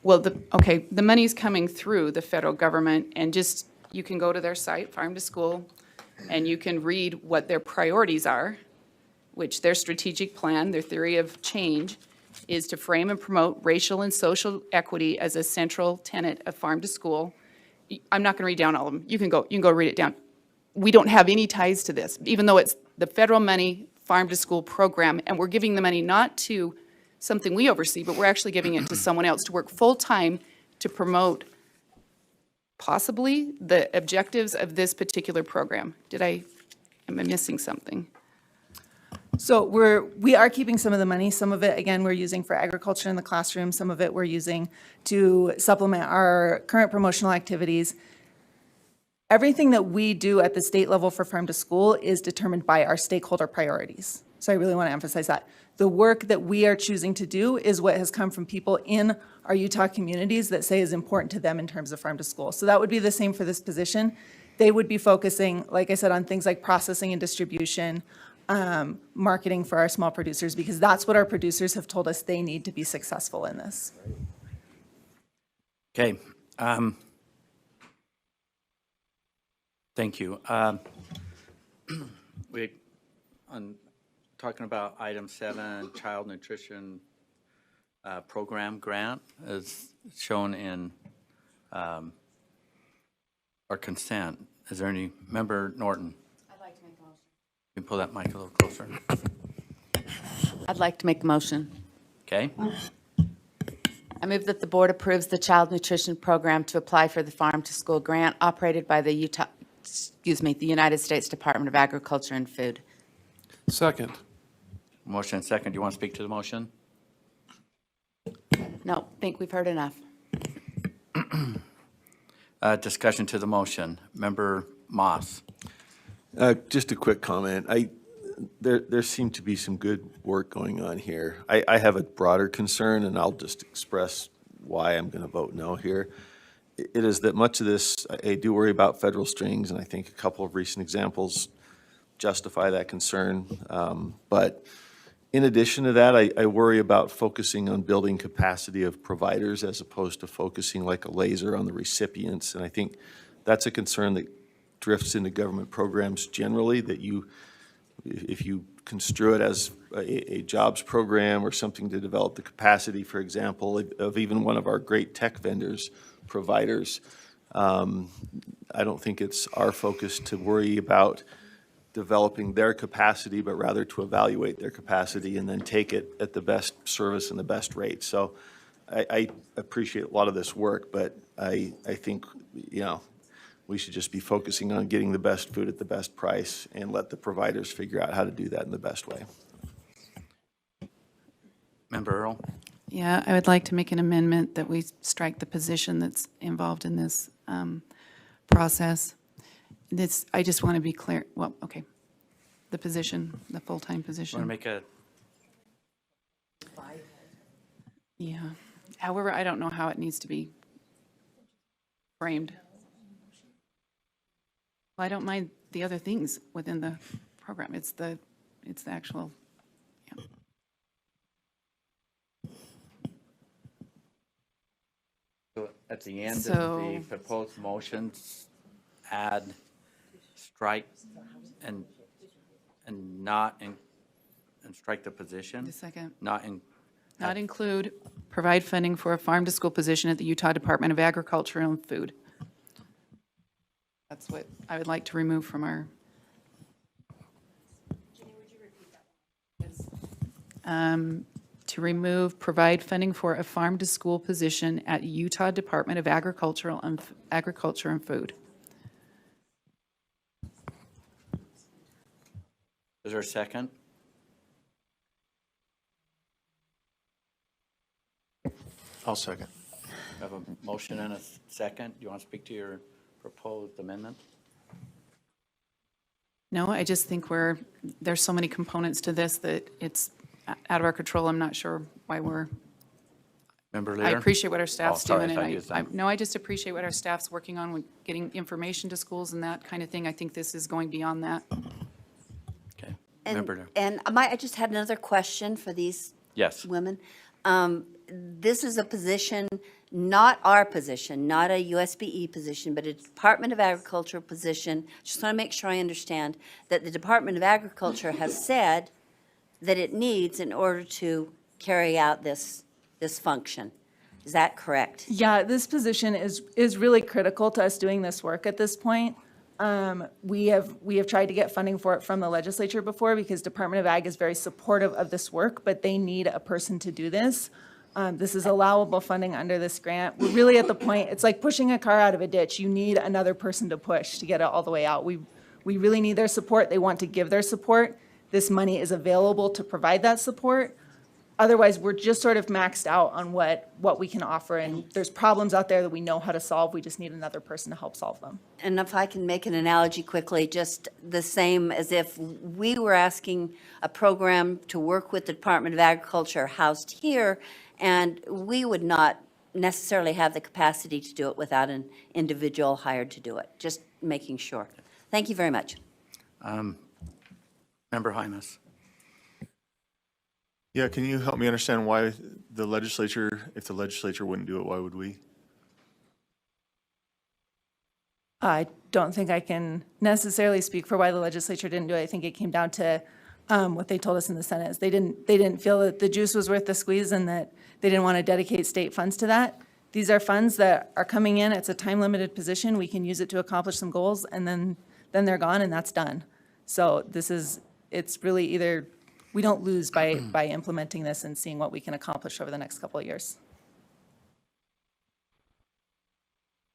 Well, the money's coming through the federal government, and you can go to their site, Farm to School, and you can read what their priorities are, which their strategic plan, their theory of change, is to frame and promote racial and social equity as a central tenet of Farm to School. I'm not going to read down all of them. You can go read it down. We don't have any ties to this, even though it's the federal money Farm to School program, and we're giving the money not to something we oversee, but we're actually giving it to someone else to work full-time to promote possibly the objectives of this particular program. Am I missing something? So we are keeping some of the money. Some of it, again, we're using for agriculture in the classroom. Some of it we're using to supplement our current promotional activities. everything that we do at the state level for Farm to School is determined by our stakeholder priorities. So I really want to emphasize that. The work that we are choosing to do is what has come from people in our Utah communities that say is important to them in terms of Farm to School. So that would be the same for this position. They would be focusing, like I said, on things like processing and distribution, marketing for our small producers, because that's what our producers have told us they need to be successful in this. Okay. Thank you. On talking about item 7, child nutrition program grant is shown in our consent. Is there any, Member Norton? I'd like to make a motion. You can pull that mic a little closer. I'd like to make the motion. Okay. I move that the board approves the child nutrition program to apply for the Farm to School grant operated by the the United States Department of Agriculture and Food. Second. Motion and second. Do you want to speak to the motion? No, think we've heard enough. Discussion to the motion. Member Moss. Just a quick comment. There seemed to be some good work going on here. I have a broader concern, and I'll just express why I'm going to vote no here. It is that much of this, I do worry about federal strings, and I think a couple of recent examples justify that concern. But in addition to that, I worry about focusing on building capacity of providers as opposed to focusing like a laser on the recipients. And I think that's a concern that drifts into government programs generally, that if you construe it as a jobs program or something to develop the capacity, for example, of even one of our great tech vendors, providers, I don't think it's our focus to worry about developing their capacity, but rather to evaluate their capacity and then take it at the best service and the best rate. So I appreciate a lot of this work, but I think, we should just be focusing on getting the best food at the best price and let the providers figure out how to do that in the best way. Member Earl. Yeah, I would like to make an amendment that we strike the position that's involved in this process. I just want to be clear, well, okay, the position, the full-time position. Want to make a, Yeah, however, I don't know how it needs to be framed. Well, I don't mind the other things within the program, it's the actual, yeah. so at the end of So- the proposed motions, add strike and not in, and strike the position? The second. Not in, Not include, provide funding for a farm-to-school position at the Utah Department of Agriculture and Food. That's what I would like to remove from our. To remove, provide funding for a farm-to-school position at Utah Department of Agriculture and Food. is there a second? I'll second. We have a motion and a second. Do you want to speak to your proposed amendment? No, I just think there's so many components to this that it's out of our control. I'm not sure why Member I Leader? appreciate what our staff's sorry, I doing, thought and you said- no, I just appreciate what our staff's working on with getting information to schools and that kind of thing. I think this is going beyond that. Okay. Member Leader. And I just had another question for these Yes. women. This is a position, not our position, not a USBE position, but a Department of Agriculture position. Just want to make sure I understand that the Department of Agriculture has said that it needs in order to carry out this function. Is that correct? Yeah, this position is really critical to us doing this work at this point. We have tried to get funding for it from the legislature before because Department of Ag is very supportive of this work, but they need a person to do this. This is allowable funding under this grant. We're really at the point, it's like pushing a car out of a ditch. You need another person to push to get it all the way out. We really need their support. They want to give their support. This money is available to provide that support. Otherwise, we're just sort of maxed out on what we can offer, and there's problems out there that we know how to solve. We just need another person to help solve them. And if I can make an analogy quickly, just the same as if we were asking a program to work with the Department of Agriculture housed here, and we would not necessarily have the capacity to do it without an individual hired to do it. Just making sure. Thank you very much. Member Hymas. Yeah, can you help me understand why the legislature, if the legislature wouldn't do it, why would we? I don't think I can necessarily speak for why the legislature didn't do it. I think it came down to what they told us in the Senate is they didn't feel that the juice was worth the squeeze and that they didn't want to dedicate state funds to that. These are funds that are coming in. It's a time-limited position. We can use it to accomplish some goals, and then they're gone, and that's done. So it's really either we don't lose by implementing this and seeing what we can accomplish over the next couple of years.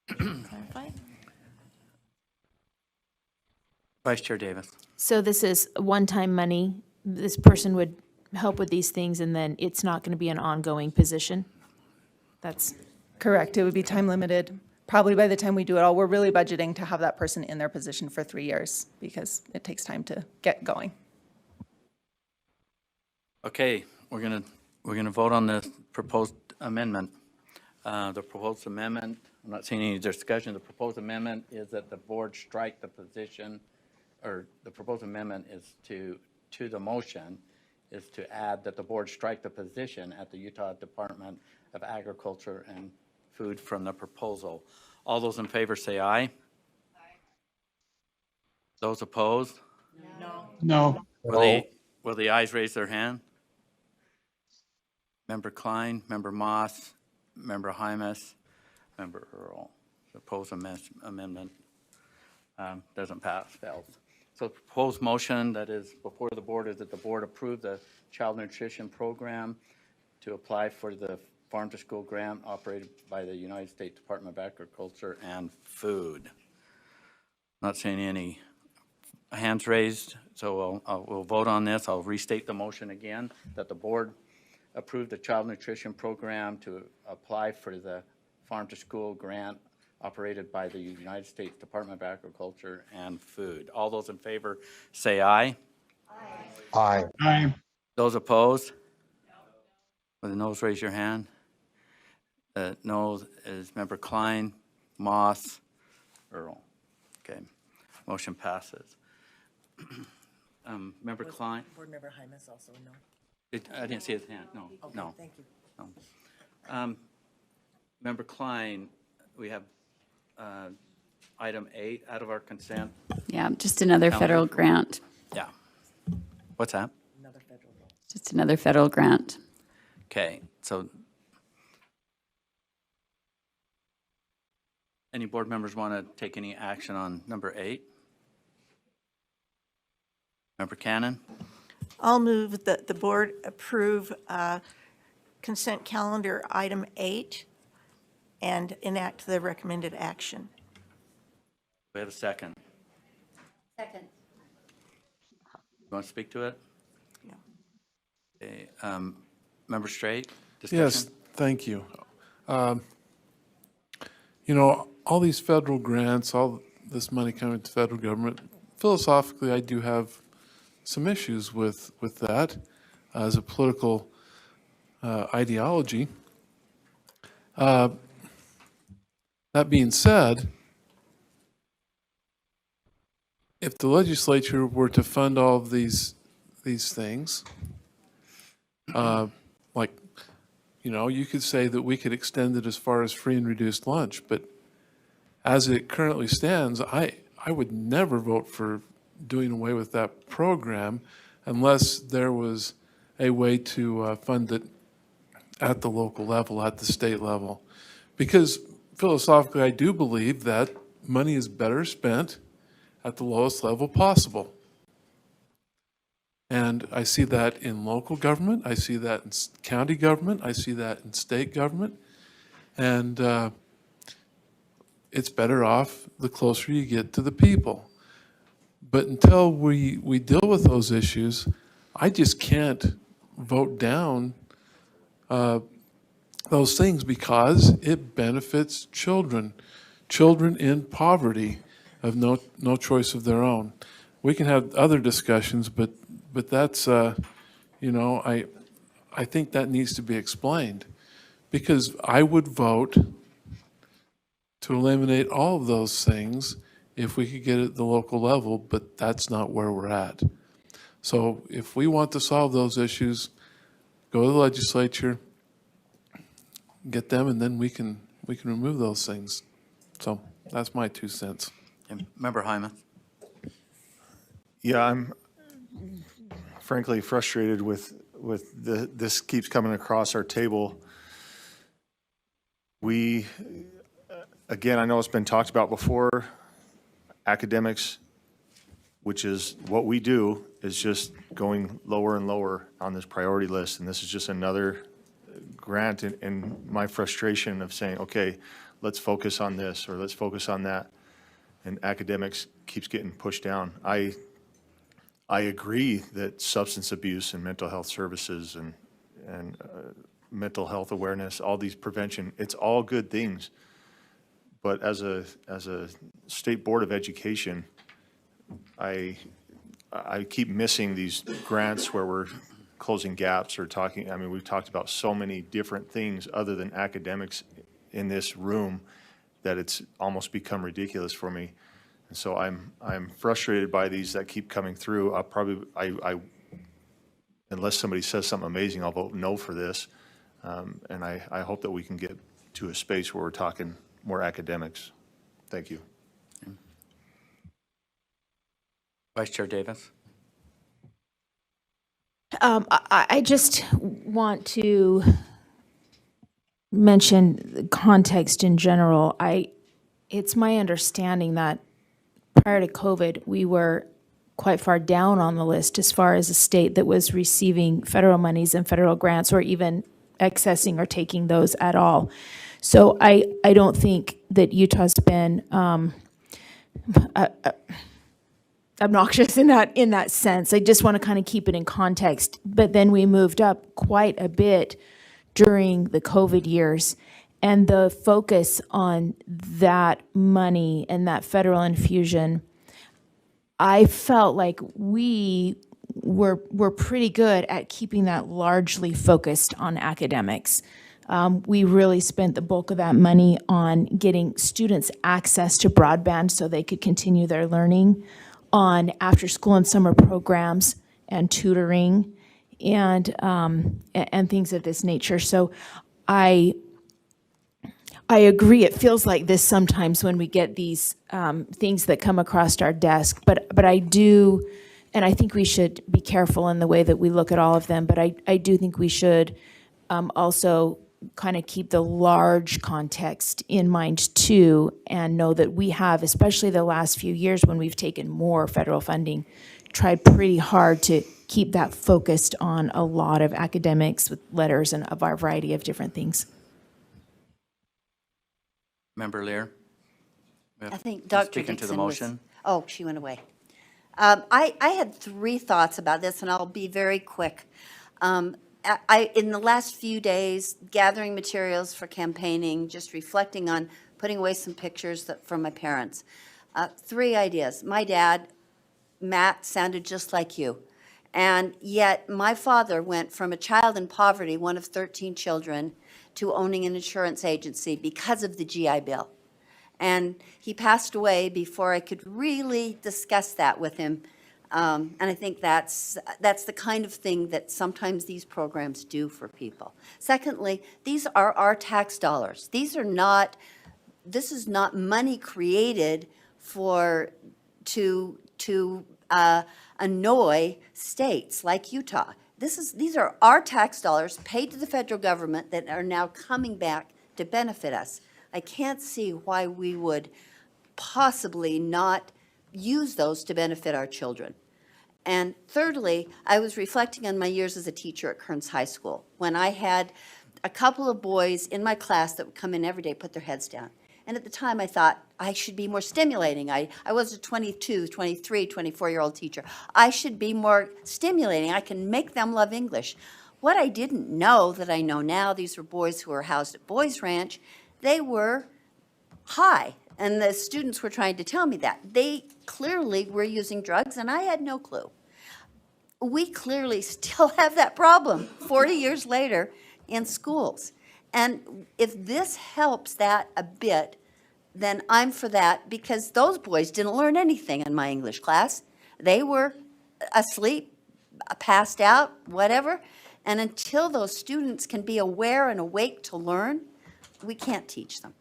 Clarify? Vice Chair Davis. So this is one-time money. This person would help with these things, and then it's not going to be an ongoing position? That's correct. It would be time limited. Probably by the time we do it all, we're really budgeting to have that person in their position for 3 years because it takes time to get going. Okay, we're gonna vote on the proposed amendment. The proposed amendment, I'm not seeing any discussion. The proposed amendment is that the board strike the position, or the proposed amendment is to the motion is to add that the board strike the position at the Utah Department of Agriculture and Food from the proposal. All those in favor say aye. Aye. Those opposed? No. Will the ayes raise their hand? Member Klein, Member Moss, Member Hymas, Member Earl. The proposed amendment doesn't pass, fails. So the proposed motion that is before the board is that the board approve the child nutrition program to apply for the Farm to School grant operated by the United States Department of Agriculture and Food. Not seeing any hands raised, so we'll vote on this. I'll restate the motion again, that the board approve the child nutrition program to apply for the Farm to School grant operated by the United States Department of Agriculture and Food. All those in favor say aye. Aye. Aye. Those opposed? With the noes, raise your hand. No is Member Klein, Moss, Earl. Okay, motion passes. Member Klein? Board Member Hymas also no. I didn't see his hand, no, Okay, no. thank you. No. Member Klein, we have item 8 out of our consent. Yeah, just another federal grant. Yeah. What's that? Another federal grant. Just another federal grant. Okay, so any board members want to take any action on number 8? Member Cannon? I'll move that the board approve consent calendar item 8 and enact the recommended action. We have a second. Second. You want to speak to it? Yeah. Okay, Member Straight? Discussion? Yes, thank you. You know, all these federal grants, all this money coming to the federal government, philosophically, I do have some issues with that as a political ideology. That being said, if the legislature were to fund all of these things, like, you know, you could say that we could extend it as far as free and reduced lunch, but as it currently stands, I would never vote for doing away with that program unless there was a way to fund it at the local level, at the state level. Because philosophically, I do believe that money is better spent at the lowest level possible. And I see that in local government, I see that in county government, I see that in state government, and it's better off the closer you get to the people. But until we deal with those issues, I just can't vote down those things because it benefits children, children in poverty of no choice of their own. We can have other discussions, but that's, you know, I think that needs to be explained, because I would vote to eliminate all of those things if we could get it at the local level, but that's not where we're at. So if we want to solve those issues, go to the legislature, get them, and then we can remove those things. So that's my 2 cents. And Member Hyman? Yeah, I'm frankly frustrated with this keeps coming across our table. We, again, I know it's been talked about before, academics, which is what we do, is just going lower and lower on this priority list. And this is just another grant in my frustration of saying, okay, let's focus on this or let's focus on that. And academics keeps getting pushed down. I agree that substance abuse and mental health services and mental health awareness, all these prevention, it's all good things. But as a state board of education, I keep missing these grants where we're closing gaps or talking. I mean, we've talked about so many different things other than academics in this room that it's almost become ridiculous for me. And so I'm frustrated by these that keep coming through. I'll probably, unless somebody says something amazing, I'll vote no for this. And I hope that we can get to a space where we're talking more academics. Thank you. Vice Chair Davis? I just want to mention the context in general. It's my understanding that prior to COVID, we were quite far down on the list as far as a state that was receiving federal monies and federal grants, or even accessing or taking those at all. So I don't think that Utah's been obnoxious in that sense. I just want to kind of keep it in context. But then we moved up quite a bit during the COVID years, and the focus on that money and that federal infusion, I felt like we were pretty good at keeping that largely focused on academics. We really spent the bulk of that money on getting students access to broadband so they could continue their learning, on after school and summer programs and tutoring and things of this nature. So I agree. It feels like this sometimes when we get these things that come across our desk, but I do, and I think we should be careful in the way that we look at all of them, but I do think we should also kind of keep the large context in mind too, and know that we have, especially the last few years when we've taken more federal funding, tried pretty hard to keep that focused on a lot of academics with letters and a variety of different things. Member Lear? I think Dr. Speaking to the Dixon was- motion. Oh, she went away. I had 3 thoughts about this, and I'll be very quick. In the last few days, gathering materials for campaigning, just reflecting on putting away some pictures from my parents. 3 ideas. My dad, Matt, sounded just like you. And yet my father went from a child in poverty, one of 13 children, to owning an insurance agency because of the GI Bill. And he passed away before I could really discuss that with him. And I think that's the kind of thing that sometimes these programs do for people. Secondly, these are our tax dollars. This is not money created to annoy states like Utah. These are our tax dollars paid to the federal government that are now coming back to benefit us. I can't see why we would possibly not use those to benefit our children. And thirdly, I was reflecting on my years as a teacher at Kearns High School, when I had a couple of boys in my class that would come in every day, put their heads down. And at the time, I thought I should be more stimulating. I was a 22, 23, 24-year-old teacher. I should be more stimulating. I can make them love English. What I didn't know that I know now, these were boys who were housed at Boys Ranch, they were high, and the students were trying to tell me that. They clearly were using drugs, and I had no clue. We clearly still have that problem 40 years later in schools. And if this helps that a bit, then I'm for that, because those boys didn't learn anything in my English class. They were asleep, passed out, whatever. And until those students can be aware and awake to learn, we can't teach them.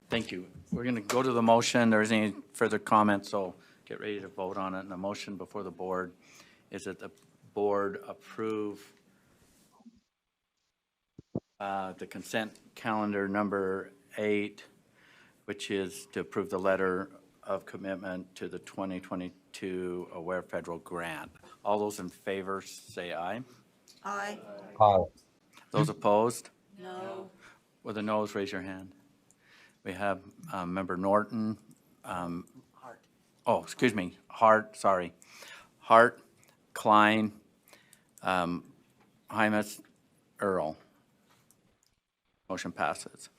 Thank you. We're going to go to the motion. There isn't any further comments, so get ready to vote on it. And the motion before the board is that the board approve the consent calendar number 8, which is to approve the letter of commitment to the 2022 Aware Federal Grant. All those in favor say aye. Aye. Those opposed? No. With a nose, raise your hand. We have Member Norton. Hart. Oh, excuse me, Hart, sorry. Hart, Klein, Hymas, Earl. Motion passes.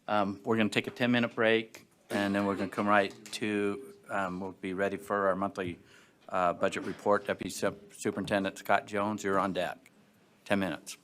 We're going to take a 10-minute break, and then we're going to come right to, we'll be ready for our monthly budget report. Deputy Superintendent Scott Jones, you're on deck. 10 minutes.